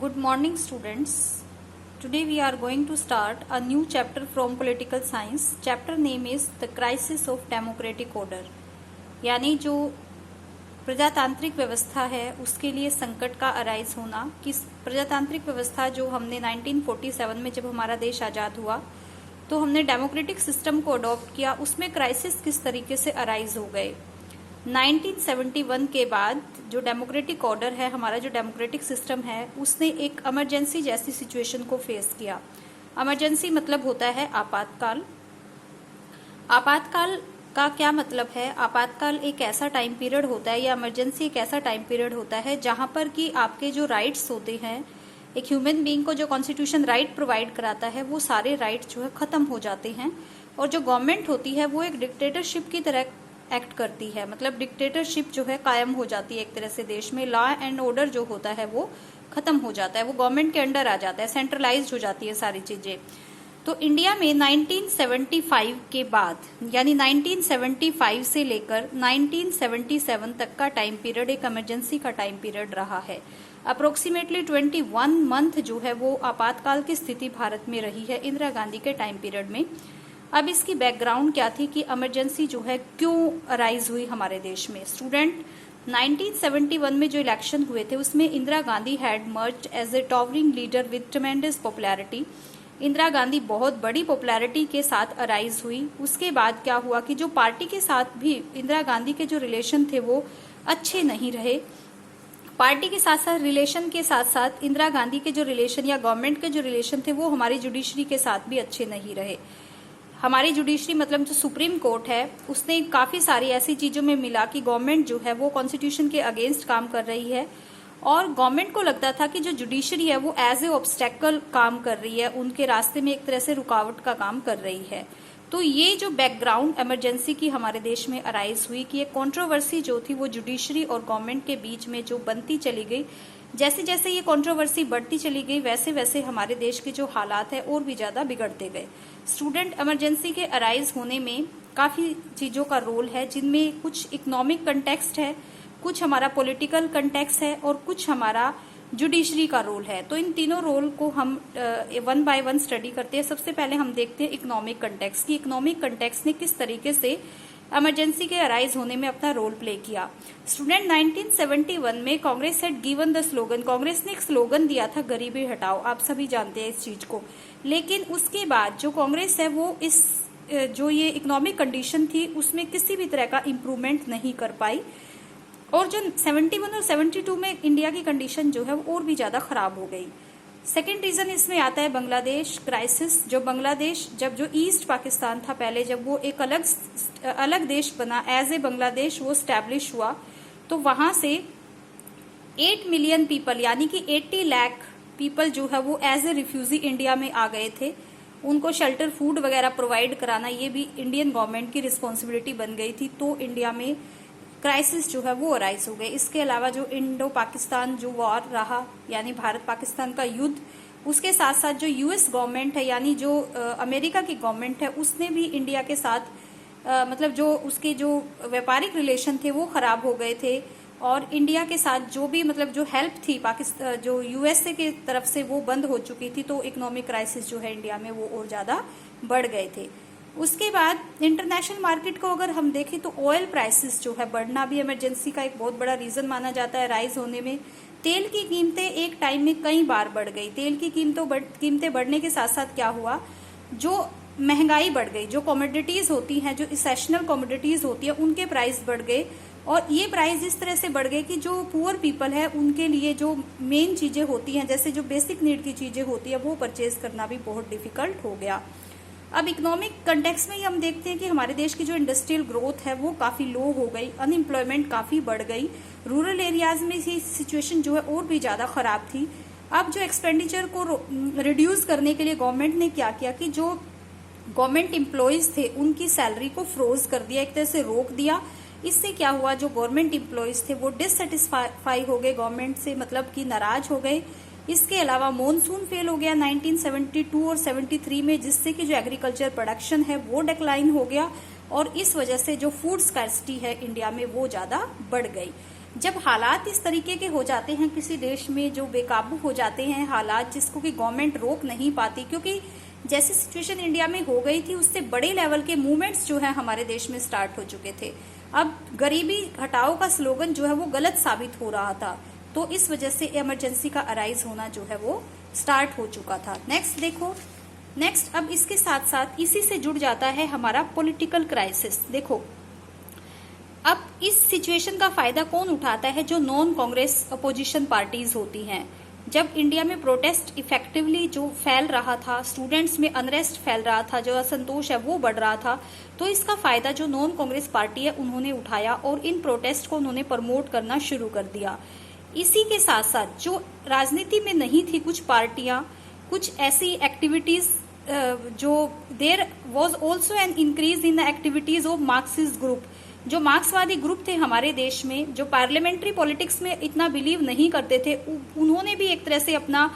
Good morning, students. Today we are going to start a new chapter from political science. Chapter name is The Crisis of Democratic Order. यानी जो प्रजातांत्रिक व्यवस्था है उसके लिए संकट का अराइज होना कि प्रजातांत्रिक व्यवस्था जो हमने 1947 में जब हमारा देश आज़ाद हुआ तो हमने डेमोक्रेटिक सिस्टम को अडॉप्ट किया, उसमें क्राइसिस किस तरीके से अराइज हो गए। 1971 के बाद जो डेमोक्रेटिक ऑर्डर है, हमारा जो डेमोक्रेटिक सिस्टम है, उसने एक इमरजेंसी जैसी सिचुएशन को फेस किया। इमरजेंसी मतलब होता है आपातकाल। आपातकाल का क्या मतलब है? आपातकाल एक ऐसा टाइम पीरियड होता है या इमरजेंसी एक ऐसा टाइम पीरियड होता है जहां पर कि आपके जो राइट्स होते हैं, एक ह्यूमन बीइंग को जो कॉन्स्टिट्यूशन राइट प्रोवाइड कराता है, वो सारे राइट्स जो है खत्म हो जाते हैं और जो गवर्नमेंट होती है वो एक डिक्टेटरशिप की तरह एक्ट करती है। मतलब डिक्टेटरशिप जो है कायम हो जाती है एक तरह से देश में। लॉ एंड ऑर्डर जो होता है वो खत्म हो जाता है, वो गवर्नमेंट के अंडर आ जाता है, सेंट्रलाइज्ड हो जाती है सारी चीजें। तो इंडिया में 1975 के बाद यानी 1975 से लेकर 1977 तक का टाइम पीरियड एक इमरजेंसी का टाइम पीरियड रहा है। अप्रोक्सीमेटली 21 मंथ जो है वो आपातकाल की स्थिति भारत में रही है इंदिरा गांधी के टाइम पीरियड में। अब इसकी बैकग्राउंड क्या थी कि इमरजेंसी जो है क्यों अराइज हुई हमारे देश में। स्टूडेंट, 1971 में जो इलेक्शन हुए थे उसमें Indira Gandhi had merged as a towering leader with tremendous popularity. Indira Gandhi बहुत बड़ी पॉपुलैरिटी के साथ अराइज हुई। उसके बाद क्या हुआ कि जो पार्टी के साथ भी इंदिरा गांधी के जो रिलेशन थे वो अच्छे नहीं रहे। पार्टी के साथ साथ रिलेशन के साथ साथ इंदिरा गांधी के जो रिलेशन या गवर्नमेंट के जो रिलेशन थे वो हमारी जुडिशरी के साथ भी अच्छे नहीं रहे। हमारी जुडिशरी मतलब जो सुप्रीम कोर्ट है उसने काफी सारी ऐसी चीजों में मिला कि गवर्नमेंट जो है वो कॉन्स्टिट्यूशन के अगेंस्ट काम कर रही है और गवर्नमेंट को लगता था कि जो जुडिशरी है वो एज ए ऑब्स्टेकल काम कर रही है, उनके रास्ते में एक तरह से रुकावट का काम कर रही है। तो ये जो बैकग्राउंड इमरजेंसी की हमारे देश में अराइज हुई कि एक कंट्रोवर्सी जो थी वो जुडिशरी और गवर्नमेंट के बीच में जो बनती चली गई, जैसे जैसे ये कंट्रोवर्सी बढ़ती चली गई वैसे वैसे हमारे देश के जो हालात है और भी ज्यादा बिगड़ते गए। स्टूडेंट, इमरजेंसी के अराइज होने में काफी चीजों का रोल है, जिनमें कुछ इकोनॉमिक कंटेक्स्ट है, कुछ हमारा पॉलिटिकल कंटेक्स्ट है और कुछ हमारा जुडिशरी का रोल है। तो इन तीनों रोल को हम वन बाय वन स्टडी करते हैं। सबसे पहले हम देखते हैं इकोनॉमिक कंटेक्स्ट की इकोनॉमिक कंटेक्स्ट ने किस तरीके से इमरजेंसी के अराइज होने में अपना रोल प्ले किया। स्टूडेंट, 1971 में Congress had given the slogan, Congress ने एक स्लोगन दिया था गरीबी हटाओ, आप सभी जानते हैं इस चीज को। लेकिन उसके बाद जो कांग्रेस है वो इस जो ये इकोनॉमिक कंडीशन थी उसमें किसी भी तरह का इम्प्रूवमेंट नहीं कर पाई और जो 71 और 72 में इंडिया की कंडीशन जो है वो और भी ज्यादा खराब हो गई। सेकेंड रीजन इसमें आता है बांग्लादेश क्राइसिस। जो बांग्लादेश जब जो ईस्ट पाकिस्तान था पहले, जब वो एक अलग देश बना, एज ए बांग्लादेश वो स्टैब्लिश हुआ, तो वहां से 8 मिलियन पीपल यानी कि 80 लाख पीपल जो है वो एज ए रिफ्यूजी इंडिया में आ गए थे। उनको शेल्टर, फूड वगैरह प्रोवाइड कराना ये भी इंडियन गवर्नमेंट की रिस्पॉन्सिबिलिटी बन गई थी। तो इंडिया में क्राइसिस जो है वो अराइज हो गए। इसके अलावा जो इंडो पाकिस्तान जो वॉर रहा यानी भारत पाकिस्तान का युद्ध, उसके साथ साथ जो यूएस गवर्नमेंट है यानी जो अमेरिका की गवर्नमेंट है उसने भी इंडिया के साथ मतलब जो उसके जो व्यापारिक रिलेशन थे वो खराब हो गए थे और इंडिया के साथ जो भी मतलब जो हेल्प थी पाकिस्तान जो यूएसए की तरफ से वो बंद हो चुकी थी। तो इकोनॉमिक क्राइसिस जो है इंडिया में वो और ज्यादा बढ़ गए थे। उसके बाद इंटरनेशनल मार्केट को अगर हम देखें तो ऑयल प्राइसेस जो है बढ़ना भी इमरजेंसी का एक बहुत बड़ा रीजन माना जाता है राइज होने में। तेल की कीमतें एक टाइम में कई बार बढ़ गई। तेल की कीमतें बढ़ने के साथ साथ क्या हुआ, जो महंगाई बढ़ गई, जो कमोडिटीज होती हैं, जो इसेंशियल कमोडिटीज होती है उनके प्राइस बढ़ गए और ये प्राइस इस तरह से बढ़ गए कि जो पुअर पीपल है उनके लिए जो मेन चीजें होती हैं, जैसे जो बेसिक नीड की चीजें होती है, वो परचेज करना भी बहुत डिफिकल्ट हो गया। अब इकोनॉमिक कंटेक्स्ट में ही हम देखते हैं कि हमारे देश की जो इंडस्ट्रियल ग्रोथ है वो काफी लो हो गई, अनएम्प्लॉयमेंट काफी बढ़ गई, रूरल एरियाज में ही सिचुएशन जो है और भी ज्यादा खराब थी। अब जो एक्सपेंडिचर को रिड्यूस करने के लिए गवर्नमेंट ने क्या किया कि जो गवर्नमेंट एम्प्लॉयज थे उनकी सैलरी को फ्रोज कर दिया, एक तरह से रोक दिया। इससे क्या हुआ, जो गवर्नमेंट एम्प्लॉयज थे वो डिससेटिस्फाई हो गए गवर्नमेंट से, मतलब कि नाराज हो गए। इसके अलावा मॉनसून फेल हो गया 1972 और 73 में, जिससे कि जो एग्रीकल्चर प्रोडक्शन है वो डिक्लाइन हो गया और इस वजह से जो फूड स्कैर्सिटी है इंडिया में वो ज्यादा बढ़ गई। जब हालात इस तरीके के हो जाते हैं किसी देश में, जो बेकाबू हो जाते हैं हालात, जिसको कि गवर्नमेंट रोक नहीं पाती, क्योंकि जैसी सिचुएशन इंडिया में हो गई थी उससे बड़े लेवल के मूवमेंट्स जो है हमारे देश में स्टार्ट हो चुके थे। अब गरीबी हटाओ का स्लोगन जो है वो गलत साबित हो रहा था, तो इस वजह से इमरजेंसी का अराइज होना जो है वो स्टार्ट हो चुका था। नेक्स्ट देखो, नेक्स्ट अब इसके साथ साथ इसी से जुड़ जाता है हमारा पॉलिटिकल क्राइसिस। देखो अब इस सिचुएशन का फायदा कौन उठाता है? जो नॉन कांग्रेस अपोजिशन पार्टीज होती हैं। जब इंडिया में प्रोटेस्ट इफेक्टिवली जो फैल रहा था, स्टूडेंट्स में अनरेस्ट फैल रहा था, जो असंतोष है वो बढ़ रहा था, तो इसका फायदा जो नॉन कांग्रेस पार्टी है उन्होंने उठाया और इन प्रोटेस्ट को उन्होंने प्रमोट करना शुरू कर दिया। इसी के साथ साथ जो राजनीति में नहीं थी कुछ पार्टियां, कुछ ऐसी एक्टिविटीज जो there was also an increase in the activities of Marxist group. जो मार्क्सवादी ग्रुप थे हमारे देश में, जो पार्लियामेंट्री पॉलिटिक्स में इतना बिलीव नहीं करते थे, उन्होंने भी एक तरह से अपना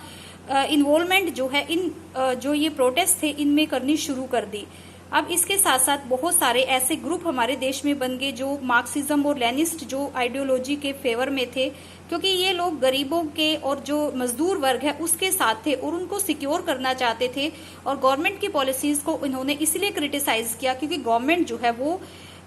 इन्वॉल्वमेंट जो है इन जो ये प्रोटेस्ट थे इनमें करनी शुरू कर दी। अब इसके साथ साथ बहुत सारे ऐसे ग्रुप हमारे देश में बन गए जो मार्क्सिज्म और लेनिस्ट जो आइडियोलॉजी के फेवर में थे, क्योंकि ये लोग गरीबों के और जो मजदूर वर्ग है उसके साथ थे और उनको सिक्योर करना चाहते थे। और गवर्नमेंट की पॉलिसीज को इन्होंने इसलिए क्रिटिसाइज किया क्योंकि गवर्नमेंट जो है वो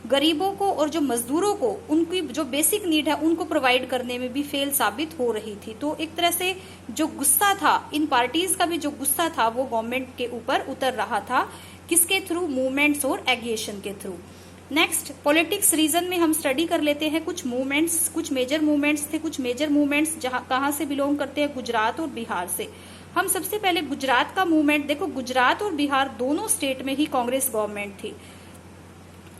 गरीबों को और जो मजदूरों को उनकी जो बेसिक नीड है उनको प्रोवाइड करने में भी फेल साबित हो रही थी। तो एक तरह से जो गुस्सा था, इन पार्टीज का भी जो गुस्सा था वो गवर्नमेंट के ऊपर उतर रहा था। किसके थ्रू? मूवमेंट्स और एगिएशन के थ्रू। नेक्स्ट पॉलिटिक्स रीजन में हम स्टडी कर लेते हैं कुछ मूवमेंट्स, कुछ मेजर मूवमेंट्स थे। कुछ मेजर मूवमेंट्स जहां कहां से बिलोंग करते हैं? गुजरात और बिहार से। हम सबसे पहले गुजरात का मूवमेंट देखो, गुजरात और बिहार दोनों स्टेट में ही कांग्रेस गवर्नमेंट थी।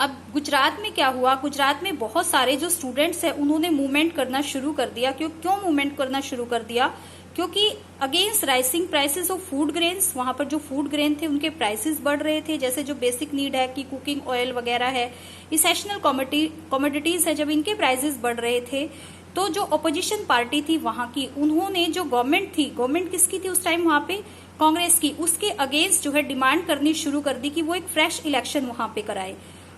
अब गुजरात में क्या हुआ? गुजरात में बहुत सारे जो स्टूडेंट्स हैं उन्होंने मूवमेंट करना शुरू कर दिया। क्यों मूवमेंट करना शुरू कर दिया? क्योंकि against rising prices of food grains, वहां पर जो फूड ग्रेन थे उनके प्राइसेस बढ़ रहे थे। जैसे जो बेसिक नीड है कि कुकिंग ऑयल वगैरह है, इसेंशियल कमोडिटीज है, जब इनके प्राइसेस बढ़ रहे थे तो जो अपोजिशन पार्टी थी वहां की, उन्होंने जो गवर्नमेंट थी, गवर्नमेंट किसकी थी उस टाइम वहां पे? कांग्रेस की, उसके अगेंस्ट जो है डिमांड करनी शुरू कर दी कि वो एक फ्रेश इलेक्शन वहां पे कराए।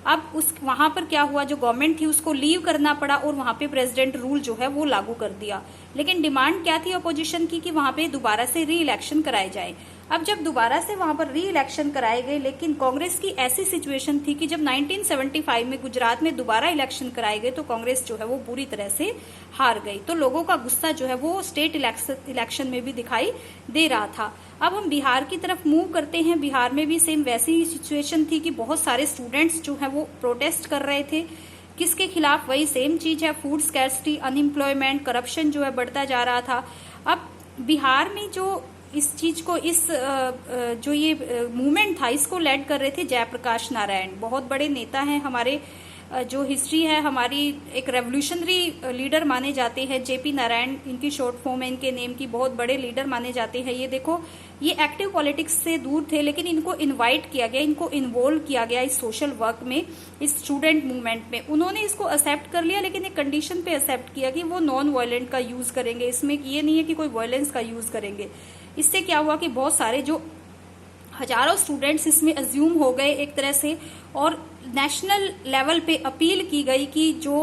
अब उस वहां पर क्या हुआ? जो गवर्नमेंट थी उसको लीव करना पड़ा और वहां पे प्रेसिडेंट रूल जो है वो लागू कर दिया। लेकिन डिमांड क्या थी अपोजिशन की? कि वहां पे दोबारा से री इलेक्शन कराए जाए। अब जब दोबारा से वहां पर री इलेक्शन कराए गए, लेकिन कांग्रेस की ऐसी सिचुएशन थी कि जब 1975 में गुजरात में दोबारा इलेक्शन कराए गए तो कांग्रेस जो है वो पूरी तरह से हार गई। तो लोगों का गुस्सा जो है वो स्टेट इलेक्शन में भी दिखाई दे रहा था। अब हम बिहार की तरफ मूव करते हैं। बिहार में भी सेम वैसी ही सिचुएशन थी कि बहुत सारे स्टूडेंट्स जो है वो प्रोटेस्ट कर रहे थे। किसके खिलाफ? वही सेम चीज है, फूड स्कैर्सिटी, अनएम्प्लॉयमेंट, करप्शन जो है बढ़ता जा रहा था। अब बिहार में जो इस चीज को जो ये मूवमेंट था इसको लेड कर रहे थे जयप्रकाश नारायण। बहुत बड़े नेता हैं हमारे, जो हिस्ट्री है हमारी, एक रेवोल्यूशनरी लीडर माने जाते हैं। जेपी नारायण इनकी शॉर्ट फॉर्म है इनके नेम की, बहुत बड़े लीडर माने जाते हैं। ये देखो, ये एक्टिव पॉलिटिक्स से दूर थे लेकिन इनको इनवाइट किया गया, इनको इन्वॉल्व किया गया इस सोशल वर्क में, इस स्टूडेंट मूवमेंट में। उन्होंने इसको एक्सेप्ट कर लिया लेकिन एक कंडीशन पे एक्सेप्ट किया कि वो नॉन वायलेंट का यूज करेंगे। इसमें ये नहीं है कि कोई वायलेंस का यूज करेंगे। इससे क्या हुआ कि बहुत सारे जो हजारों स्टूडेंट्स इसमें अज्यूम हो गए एक तरह से, और नेशनल लेवल पे अपील की गई कि जो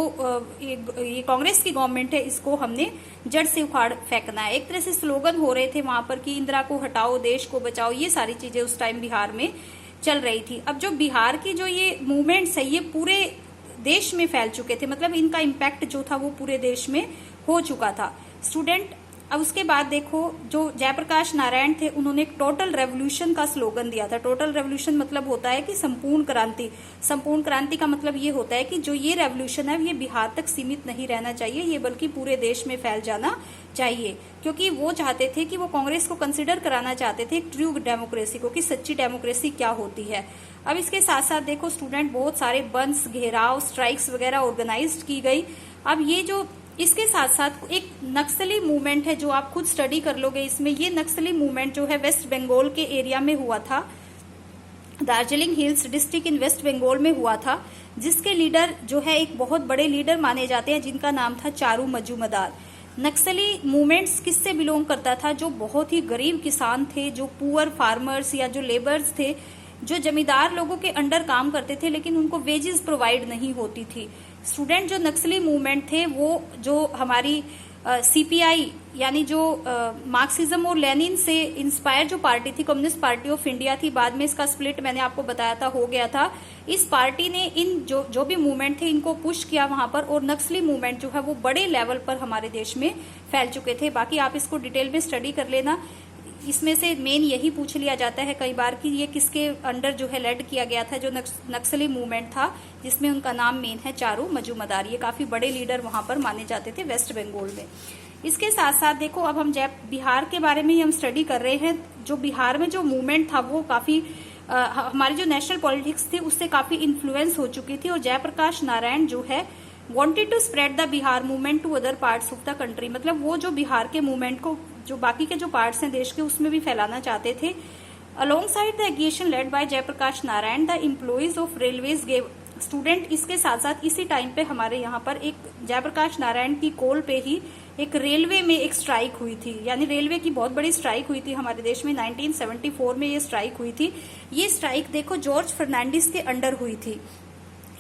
ये कांग्रेस की गवर्नमेंट है इसको हमने जड़ से उखाड़ फेंकना है। एक तरह से स्लोगन हो रहे थे वहां पर कि इंदिरा को हटाओ, देश को बचाओ, ये सारी चीजें उस टाइम बिहार में चल रही थी। अब जो बिहार की जो ये मूवमेंट्स है ये पूरे देश में फैल चुके थे, मतलब इनका इम्पैक्ट जो था वो पूरे देश में हो चुका था। स्टूडेंट अब उसके बाद देखो, जो जयप्रकाश नारायण थे उन्होंने एक टोटल रेवोल्यूशन का स्लोगन दिया था। टोटल रेवोल्यूशन मतलब होता है कि संपूर्ण क्रांति। संपूर्ण क्रांति का मतलब ये होता है कि जो ये रेवोल्यूशन है ये बिहार तक सीमित नहीं रहना चाहिए, ये बल्कि पूरे देश में फैल जाना चाहिए। क्योंकि वो चाहते थे कि वो कांग्रेस को कंसिडर कराना चाहते थे ट्रू डेमोक्रेसी को, कि सच्ची डेमोक्रेसी क्या होती है। अब इसके साथ साथ देखो स्टूडेंट बहुत सारे बंस, घेराव, स्ट्राइक्स वगैरह ऑर्गेनाइज की गई। अब ये जो इसके साथ साथ एक नक्सली मूवमेंट है जो आप खुद स्टडी कर लोगे इसमें। ये नक्सली मूवमेंट जो है वेस्ट बंगाल के एरिया में हुआ था, Darjeeling hills district in West Bengal में हुआ था, जिसके लीडर जो है एक बहुत बड़े लीडर माने जाते हैं जिनका नाम था चारू मजूमदार। नक्सली मूवमेंट्स किससे बिलोंग करता था? जो बहुत ही गरीब किसान थे, जो पुअर फार्मर्स या जो लेबर्स थे, जो जमींदार लोगों के अंडर काम करते थे लेकिन उनको वेजेस प्रोवाइड नहीं होती थी। स्टूडेंट जो नक्सली मूवमेंट थे वो जो हमारी सीपीआई यानी जो मार्क्सिज्म और लेनिन से इंस्पायर जो पार्टी थी, कम्युनिस्ट पार्टी ऑफ इंडिया थी, बाद में इसका स्प्लिट मैंने आपको बताया था हो गया था। इस पार्टी ने इन जो भी मूवमेंट थे इनको पुश किया वहां पर, और नक्सली मूवमेंट जो है वो बड़े लेवल पर हमारे देश में फैल चुके थे। बाकी आप इसको डिटेल में स्टडी कर लेना। इसमें से मेन यही पूछ लिया जाता है कई बार कि ये किसके अंडर जो है लेड किया गया था, जो नक्सली मूवमेंट था, जिसमें उनका नाम मेन है चारू मजूमदार। ये काफी बड़े लीडर वहां पर माने जाते थे वेस्ट बंगाल में। इसके साथ साथ देखो, अब हम बिहार के बारे में ही हम स्टडी कर रहे हैं। जो बिहार में जो मूवमेंट था वो काफी हमारी जो नेशनल पॉलिटिक्स थी उससे काफी इन्फ्लुएंस हो चुकी थी, और जयप्रकाश नारायण जो है wanted to spread the Bihar movement to other parts of the country. मतलब वो जो बिहार के मूवमेंट को जो बाकी के जो पार्ट्स हैं देश के उसमें भी फैलाना चाहते थे। Alongside the agitation led by Jayaprakash Narayan, the employees of railways gave student. इसके साथ साथ इसी टाइम पे हमारे यहाँ पर एक जयप्रकाश नारायण की कॉल पे ही एक रेलवे में एक स्ट्राइक हुई थी, यानी रेलवे की बहुत बड़ी स्ट्राइक हुई थी हमारे देश में। 1974 में ये स्ट्राइक हुई थी। ये स्ट्राइक देखो जॉर्ज फर्नांडिस के अंडर हुई थी।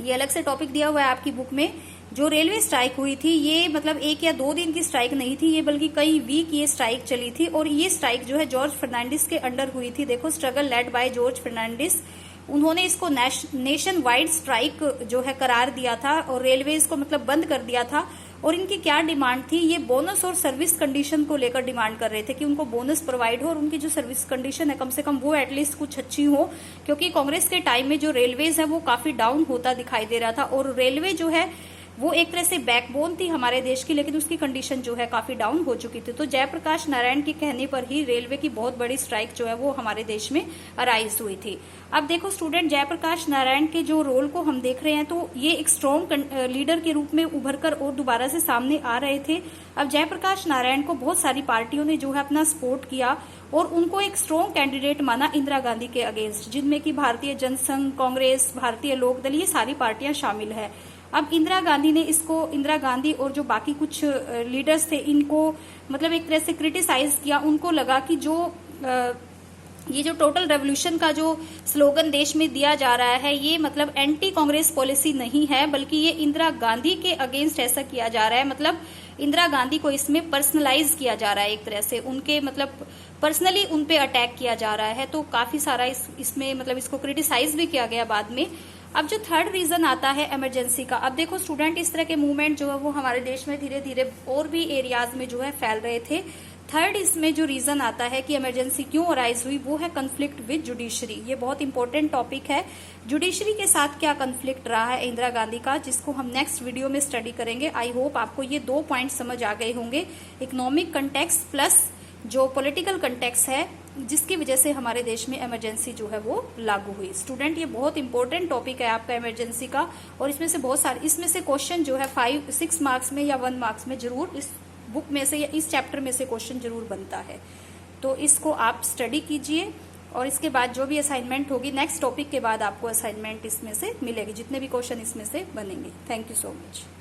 ये अलग से टॉपिक दिया हुआ है आपकी बुक में। जो रेलवे स्ट्राइक हुई थी ये मतलब 1 या 2 दिन की स्ट्राइक नहीं थी, ये बल्कि कई वीक ये स्ट्राइक चली थी, और ये स्ट्राइक जो है जॉर्ज फर्नांडिस के अंडर हुई थी। देखो, struggle led by George Fernandes. उन्होंने इसको नेशन वाइड स्ट्राइक जो है करार दिया था, और रेलवे को मतलब बंद कर दिया था। और इनकी क्या डिमांड थी, ये बोनस और सर्विस कंडीशन को लेकर डिमांड कर रहे थे कि उनको बोनस प्रोवाइड हो और उनकी जो सर्विस कंडीशन है कम से कम वो एटलीस्ट कुछ अच्छी हो, क्योंकि कांग्रेस के टाइम में जो रेलवेज है वो काफी डाउन होता दिखाई दे रहा था, और रेलवे जो है वो एक तरह से बैकबोन थी हमारे देश की, लेकिन उसकी कंडीशन जो है काफी डाउन हो चुकी थी। तो जयप्रकाश नारायण के कहने पर ही रेलवे की बहुत बड़ी स्ट्राइक जो है वो हमारे देश में अराइज हुई थी। अब देखो स्टूडेंट, जयप्रकाश नारायण के जो रोल को हम देख रहे हैं तो ये एक स्ट्रॉन्ग लीडर के रूप में उभर कर और दोबारा से सामने आ रहे थे। अब जयप्रकाश नारायण को बहुत सारी पार्टियों ने जो है अपना सपोर्ट किया, और उनको एक स्ट्रॉन्ग कैंडिडेट माना इंदिरा गांधी के अगेंस्ट, जिनमें की भारतीय जनसंघ, कांग्रेस, भारतीय लोकदल, ये सारी पार्टियां शामिल है। अब इंदिरा गांधी और जो बाकी कुछ लीडर्स थे इनको मतलब एक तरह से क्रिटिसाइज किया। उनको लगा कि ये जो टोटल रेवोल्यूशन का जो स्लोगन देश में दिया जा रहा है ये मतलब एंटी कांग्रेस पॉलिसी नहीं है, बल्कि ये इंदिरा गांधी के अगेंस्ट ऐसा किया जा रहा है। मतलब इंदिरा गांधी को इसमें पर्सनलाइज किया जा रहा है, एक तरह से उनके मतलब पर्सनली उनपे अटैक किया जा रहा है। तो काफी सारा इसमें मतलब इसको क्रिटिसाइज भी किया गया बाद में। अब जो थर्ड रीजन आता है इमरजेंसी का। अब देखो स्टूडेंट, इस तरह के मूवमेंट जो है वो हमारे देश में धीरे धीरे और भी एरियाज में जो है फैल रहे थे। थर्ड इसमें जो रीजन आता है कि इमरजेंसी क्यों अराइज हुई वो है कन्फ्लिक्ट विद जुडिशरी। ये बहुत इंपॉर्टेंट टॉपिक है। जुडिशरी के साथ क्या कन्फ्लिक्ट रहा है इंदिरा गांधी का, जिसको हम नेक्स्ट वीडियो में स्टडी करेंगे। आई होप आपको ये 2 पॉइंट समझ आ गए होंगे, इकोनॉमिक कंटेक्स्ट प्लस जो पॉलिटिकल कंटेक्स्ट है जिसकी वजह से हमारे देश में इमरजेंसी जो है वो लागू हुई। स्टूडेंट, ये बहुत इंपॉर्टेंट टॉपिक है आपका इमरजेंसी का, और इसमें से क्वेश्चन जो है 5-6 मार्क्स में या 1 मार्क्स में जरूर इस बुक में से या इस चैप्टर में से क्वेश्चन जरूर बनता है। तो इसको आप स्टडी कीजिए, और इसके बाद जो भी असाइनमेंट होगी नेक्स्ट टॉपिक के बाद आपको असाइनमेंट इसमें से मिलेगी, जितने भी क्वेश्चन इसमें से बनेंगे। Thank you so much.